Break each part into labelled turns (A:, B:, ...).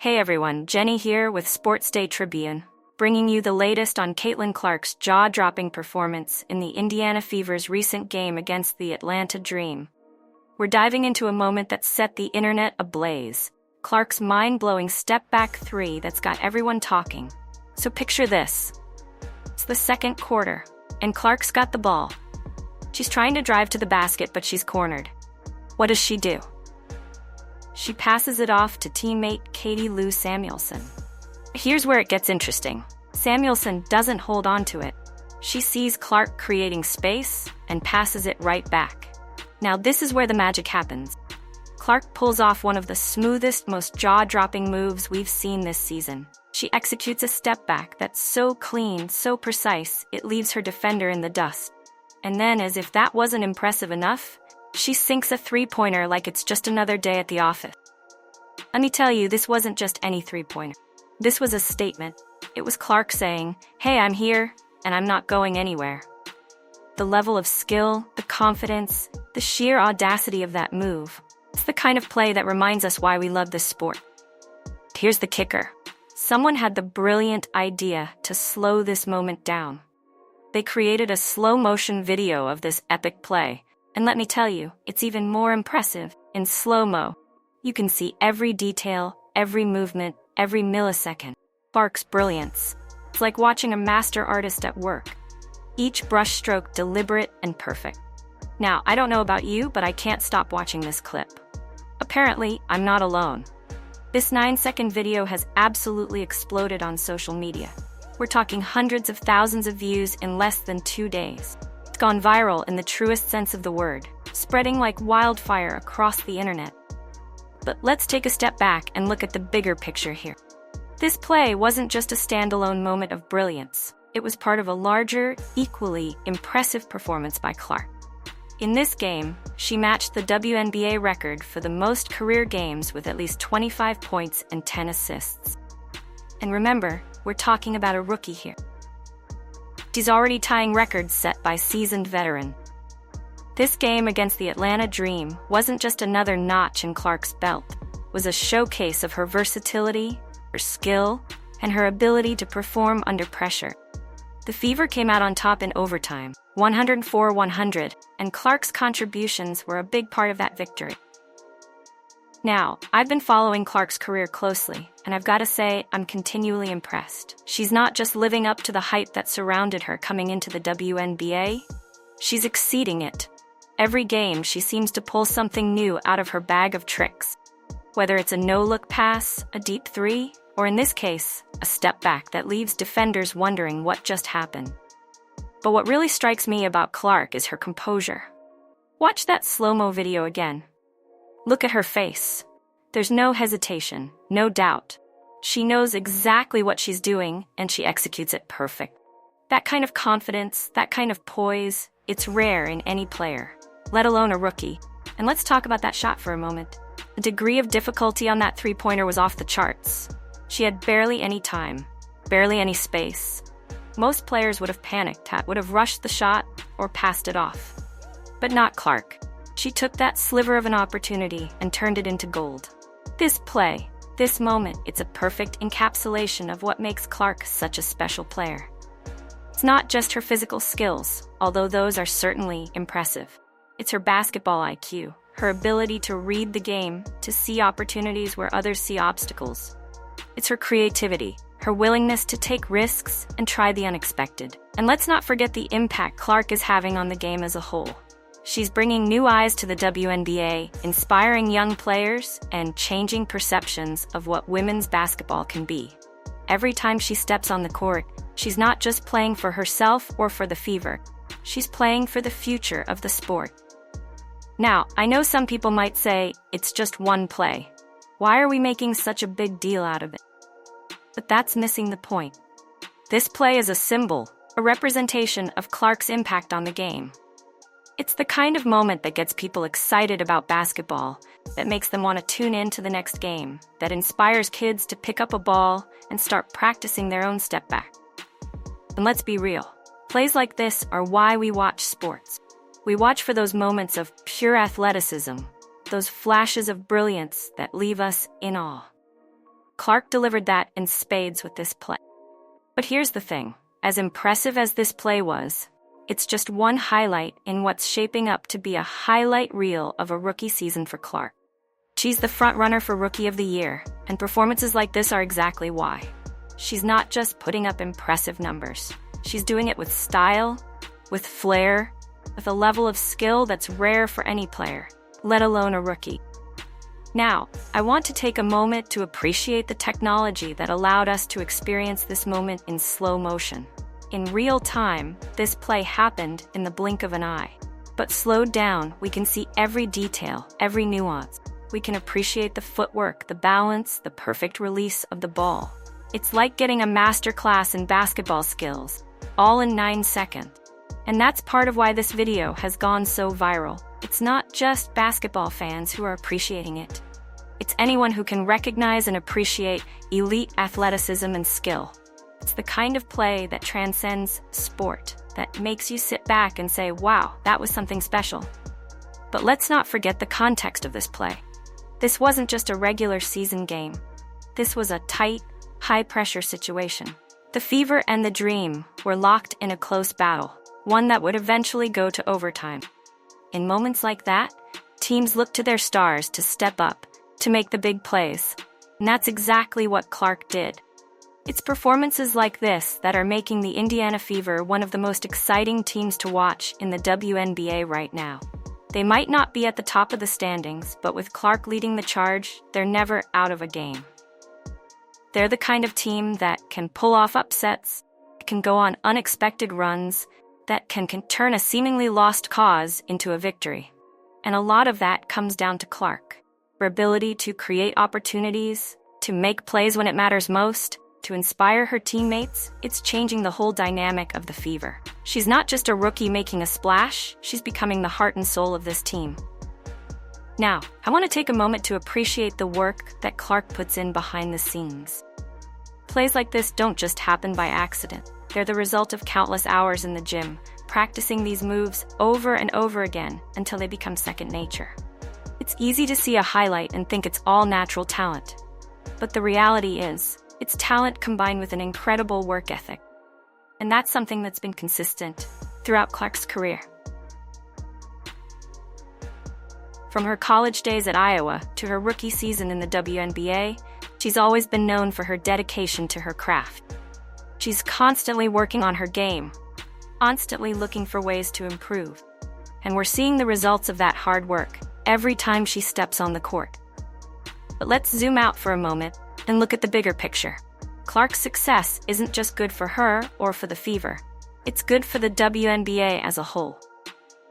A: Hey everyone, Jenny here with Sports Day Tribune, bringing you the latest on Caitlin Clark's jaw-dropping performance in the Indiana Fever's recent game against the Atlanta Dream. We're diving into a moment that set the internet ablaze, Clark's mind-blowing step-back three that's got everyone talking. So picture this. It's the second quarter, and Clark's got the ball. She's trying to drive to the basket, but she's cornered. What does she do? She passes it off to teammate Katie Lou Samuelson. Here's where it gets interesting. Samuelson doesn't hold on to it. She sees Clark creating space and passes it right back. Now this is where the magic happens. Clark pulls off one of the smoothest, most jaw-dropping moves we've seen this season. She executes a step back that's so clean, so precise, it leaves her defender in the dust. And then, as if that wasn't impressive enough, she sinks a three-pointer like it's just another day at the office. Let me tell you, this wasn't just any three-pointer. This was a statement. It was Clark saying, "Hey, I'm here, and I'm not going anywhere." The level of skill, the confidence, the sheer audacity of that move. It's the kind of play that reminds us why we love this sport. Here's the kicker. Someone had the brilliant idea to slow this moment down. They created a slow-motion video of this epic play. And let me tell you, it's even more impressive in slow-mo. You can see every detail, every movement, every millisecond. Clark's brilliance. It's like watching a master artist at work. Each brushstroke deliberate and perfect. Now, I don't know about you, but I can't stop watching this clip. Apparently, I'm not alone. This 9-second video has absolutely exploded on social media. We're talking hundreds of thousands of views in less than 2 days. It's gone viral in the truest sense of the word, spreading like wildfire across the internet. But let's take a step back and look at the bigger picture here. This play wasn't just a standalone moment of brilliance. It was part of a larger, equally impressive performance by Clark. In this game, she matched the WNBA record for the most career games with at least 25 points and 10 assists. And remember, we're talking about a rookie here. She's already tying records set by seasoned veteran. This game against the Atlanta Dream wasn't just another notch in Clark's belt. It was a showcase of her versatility, her skill, and her ability to perform under pressure. The Fever came out on top in overtime, 104-100, and Clark's contributions were a big part of that victory. Now, I've been following Clark's career closely, and I've got to say, I'm continually impressed. She's not just living up to the hype that surrounded her coming into the WNBA, she's exceeding it. Every game, she seems to pull something new out of her bag of tricks. Whether it's a no-look pass, a deep three, or in this case, a step back that leaves defenders wondering what just happened. But what really strikes me about Clark is her composure. Watch that slow-mo video again. Look at her face. There's no hesitation, no doubt. She knows exactly what she's doing, and she executes it perfect. That kind of confidence, that kind of poise, it's rare in any player, let alone a rookie. And let's talk about that shot for a moment. The degree of difficulty on that three-pointer was off the charts. She had barely any time, barely any space. Most players would have panicked, would have rushed the shot, or passed it off. But not Clark. She took that sliver of an opportunity and turned it into gold. This play, this moment, it's a perfect encapsulation of what makes Clark such a special player. It's not just her physical skills, although those are certainly impressive. It's her basketball IQ, her ability to read the game, to see opportunities where others see obstacles. It's her creativity, her willingness to take risks and try the unexpected. And let's not forget the impact Clark is having on the game as a whole. She's bringing new eyes to the WNBA, inspiring young players, and changing perceptions of what women's basketball can be. Every time she steps on the court, she's not just playing for herself or for the Fever. She's playing for the future of the sport. Now, I know some people might say, it's just one play. Why are we making such a big deal out of it? But that's missing the point. This play is a symbol, a representation of Clark's impact on the game. It's the kind of moment that gets people excited about basketball, that makes them want to tune in to the next game, that inspires kids to pick up a ball and start practicing their own step back. And let's be real, plays like this are why we watch sports. We watch for those moments of pure athleticism, those flashes of brilliance that leave us in awe. Clark delivered that in spades with this play. But here's the thing. As impressive as this play was, it's just one highlight in what's shaping up to be a highlight reel of a rookie season for Clark. She's the front-runner for Rookie of the Year, and performances like this are exactly why. She's not just putting up impressive numbers. She's doing it with style, with flair, with a level of skill that's rare for any player, let alone a rookie. Now, I want to take a moment to appreciate the technology that allowed us to experience this moment in slow motion. In real time, this play happened in the blink of an eye. But slowed down, we can see every detail, every nuance. We can appreciate the footwork, the balance, the perfect release of the ball. It's like getting a masterclass in basketball skills, all in 9 seconds. And that's part of why this video has gone so viral. It's not just basketball fans who are appreciating it. It's anyone who can recognize and appreciate elite athleticism and skill. It's the kind of play that transcends sport, that makes you sit back and say, wow, that was something special. But let's not forget the context of this play. This wasn't just a regular season game. This was a tight, high-pressure situation. The Fever and the Dream were locked in a close battle, one that would eventually go to overtime. In moments like that, teams look to their stars to step up, to make the big plays. And that's exactly what Clark did. It's performances like this that are making the Indiana Fever one of the most exciting teams to watch in the WNBA right now. They might not be at the top of the standings, but with Clark leading the charge, they're never out of a game. They're the kind of team that can pull off upsets, can go on unexpected runs, that can turn a seemingly lost cause into a victory. And a lot of that comes down to Clark. Her ability to create opportunities, to make plays when it matters most, to inspire her teammates, it's changing the whole dynamic of the Fever. She's not just a rookie making a splash, she's becoming the heart and soul of this team. Now, I want to take a moment to appreciate the work that Clark puts in behind the scenes. Plays like this don't just happen by accident. They're the result of countless hours in the gym, practicing these moves over and over again until they become second nature. It's easy to see a highlight and think it's all natural talent. But the reality is, it's talent combined with an incredible work ethic. And that's something that's been consistent throughout Clark's career. From her college days at Iowa to her rookie season in the WNBA, she's always been known for her dedication to her craft. She's constantly working on her game, constantly looking for ways to improve. And we're seeing the results of that hard work every time she steps on the court. But let's zoom out for a moment and look at the bigger picture. Clark's success isn't just good for her or for the Fever. It's good for the WNBA as a whole.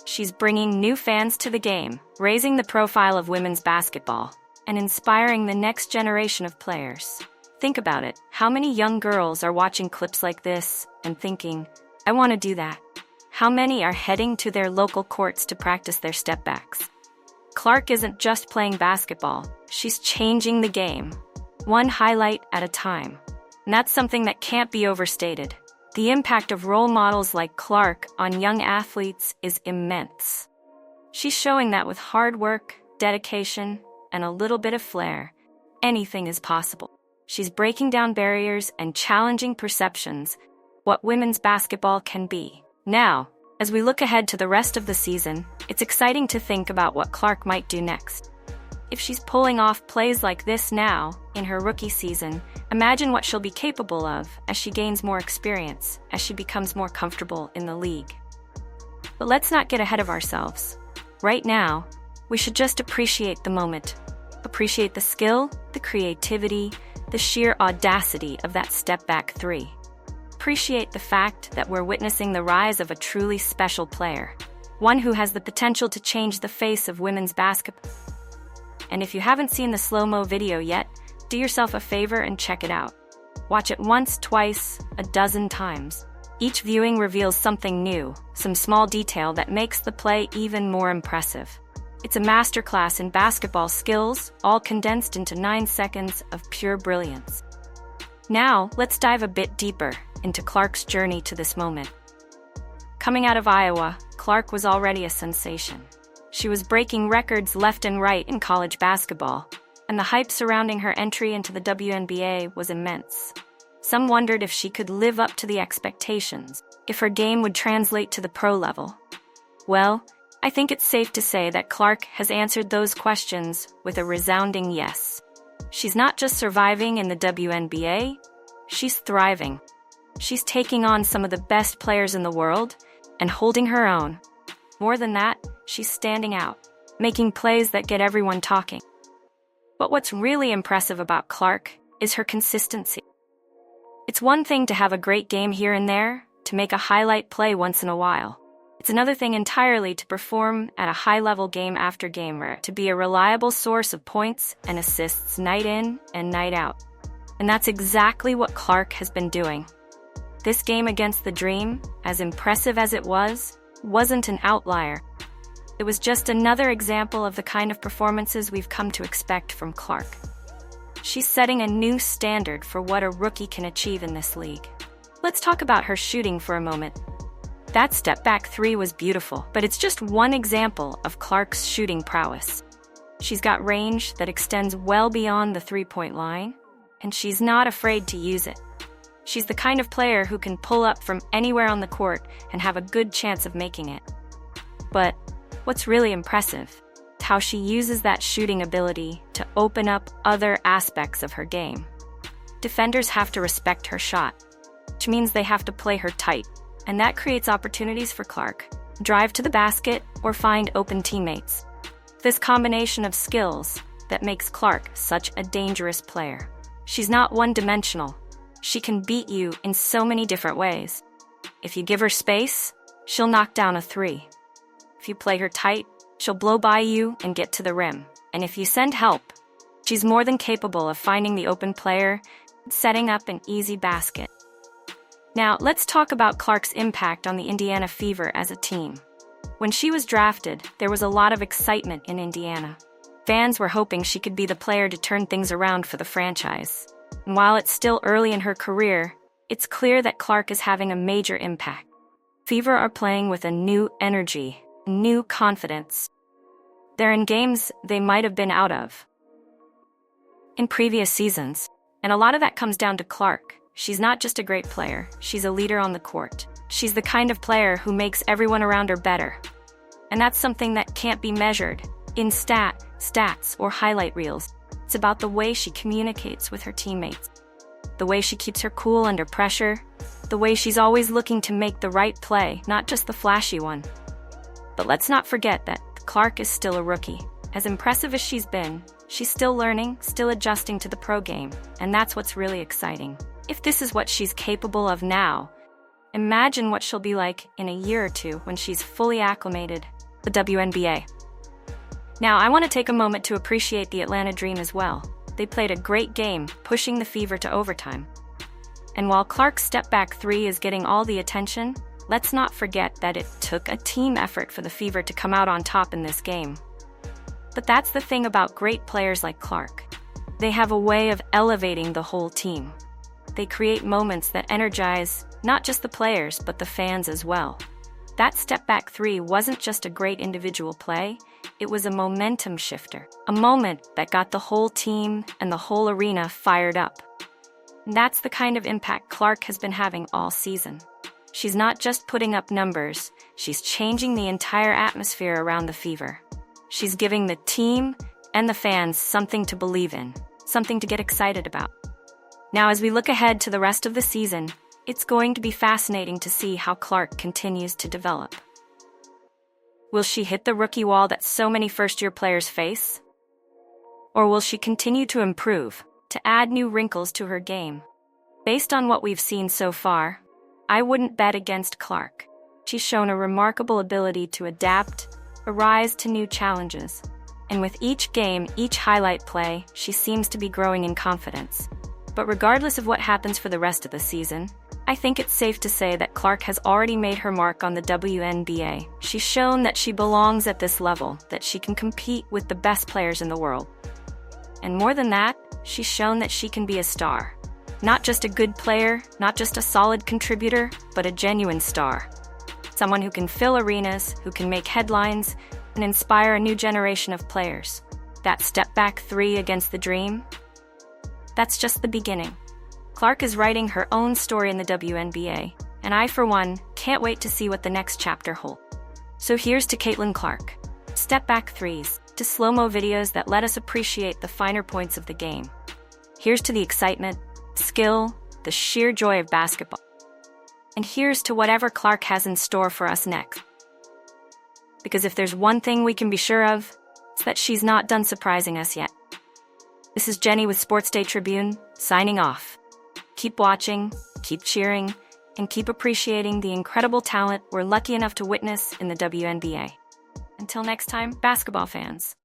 A: She's bringing new fans to the game, raising the profile of women's basketball, and inspiring the next generation of players. Think about it. How many young girls are watching clips like this and thinking, I want to do that? How many are heading to their local courts to practice their stepbacks? Clark isn't just playing basketball, she's changing the game, one highlight at a time. And that's something that can't be overstated. The impact of role models like Clark on young athletes is immense. She's showing that with hard work, dedication, and a little bit of flair, anything is possible. She's breaking down barriers and challenging perceptions, what women's basketball can be. Now, as we look ahead to the rest of the season, it's exciting to think about what Clark might do next. If she's pulling off plays like this now, in her rookie season, imagine what she'll be capable of as she gains more experience, as she becomes more comfortable in the league. But let's not get ahead of ourselves. Right now, we should just appreciate the moment. Appreciate the skill, the creativity, the sheer audacity of that step-back three. Appreciate the fact that we're witnessing the rise of a truly special player, one who has the potential to change the face of women's basketball. And if you haven't seen the slow-mo video yet, do yourself a favor and check it out. Watch it once, twice, a dozen times. Each viewing reveals something new, some small detail that makes the play even more impressive. It's a masterclass in basketball skills, all condensed into 9 seconds of pure brilliance. Now, let's dive a bit deeper into Clark's journey to this moment. Coming out of Iowa, Clark was already a sensation. She was breaking records left and right in college basketball, and the hype surrounding her entry into the WNBA was immense. Some wondered if she could live up to the expectations, if her game would translate to the pro level. Well, I think it's safe to say that Clark has answered those questions with a resounding yes. She's not just surviving in the WNBA, she's thriving. She's taking on some of the best players in the world and holding her own. More than that, she's standing out, making plays that get everyone talking. But what's really impressive about Clark is her consistency. It's one thing to have a great game here and there, to make a highlight play once in a while. It's another thing entirely to perform at a high-level game after game, or to be a reliable source of points and assists night in and night out. And that's exactly what Clark has been doing. This game against the Dream, as impressive as it was, wasn't an outlier. It was just another example of the kind of performances we've come to expect from Clark. She's setting a new standard for what a rookie can achieve in this league. Let's talk about her shooting for a moment. That step-back three was beautiful, but it's just one example of Clark's shooting prowess. She's got range that extends well beyond the three-point line, and she's not afraid to use it. She's the kind of player who can pull up from anywhere on the court and have a good chance of making it. But what's really impressive is how she uses that shooting ability to open up other aspects of her game. Defenders have to respect her shot, which means they have to play her tight. And that creates opportunities for Clark, drive to the basket, or find open teammates. This combination of skills that makes Clark such a dangerous player. She's not one-dimensional. She can beat you in so many different ways. If you give her space, she'll knock down a three. If you play her tight, she'll blow by you and get to the rim. And if you send help, she's more than capable of finding the open player and setting up an easy basket. Now, let's talk about Clark's impact on the Indiana Fever as a team. When she was drafted, there was a lot of excitement in Indiana. Fans were hoping she could be the player to turn things around for the franchise. And while it's still early in her career, it's clear that Clark is having a major impact. Fever are playing with a new energy, new confidence. They're in games they might have been out of in previous seasons, and a lot of that comes down to Clark. She's not just a great player, she's a leader on the court. She's the kind of player who makes everyone around her better. And that's something that can't be measured in stats, or highlight reels. It's about the way she communicates with her teammates, the way she keeps her cool under pressure, the way she's always looking to make the right play, not just the flashy one. But let's not forget that Clark is still a rookie. As impressive as she's been, she's still learning, still adjusting to the pro game, and that's what's really exciting. If this is what she's capable of now, imagine what she'll be like in a year or two when she's fully acclimated to the WNBA. Now, I want to take a moment to appreciate the Atlanta Dream as well. They played a great game, pushing the Fever to overtime. And while Clark's step-back three is getting all the attention, let's not forget that it took a team effort for the Fever to come out on top in this game. But that's the thing about great players like Clark. They have a way of elevating the whole team. They create moments that energize not just the players, but the fans as well. That step-back three wasn't just a great individual play, it was a momentum shifter, a moment that got the whole team and the whole arena fired up. And that's the kind of impact Clark has been having all season. She's not just putting up numbers, she's changing the entire atmosphere around the Fever. She's giving the team and the fans something to believe in, something to get excited about. Now, as we look ahead to the rest of the season, it's going to be fascinating to see how Clark continues to develop. Will she hit the rookie wall that so many first-year players face? Or will she continue to improve, to add new wrinkles to her game? Based on what we've seen so far, I wouldn't bet against Clark. She's shown a remarkable ability to adapt, rise to new challenges. And with each game, each highlight play, she seems to be growing in confidence. But regardless of what happens for the rest of the season, I think it's safe to say that Clark has already made her mark on the WNBA. She's shown that she belongs at this level, that she can compete with the best players in the world. And more than that, she's shown that she can be a star. Not just a good player, not just a solid contributor, but a genuine star. Someone who can fill arenas, who can make headlines, and inspire a new generation of players. That step-back three against the Dream? That's just the beginning. Clark is writing her own story in the WNBA, and I, for one, can't wait to see what the next chapter holds. So here's to Caitlin Clark. Step-back threes, to slow-mo videos that let us appreciate the finer points of the game. Here's to the excitement, skill, the sheer joy of basketball. And here's to whatever Clark has in store for us next. Because if there's one thing we can be sure of, it's that she's not done surprising us yet. This is Jenny with Sports Day Tribune, signing off. Keep watching, keep cheering, and keep appreciating the incredible talent we're lucky enough to witness in the WNBA. Until next time, basketball fans.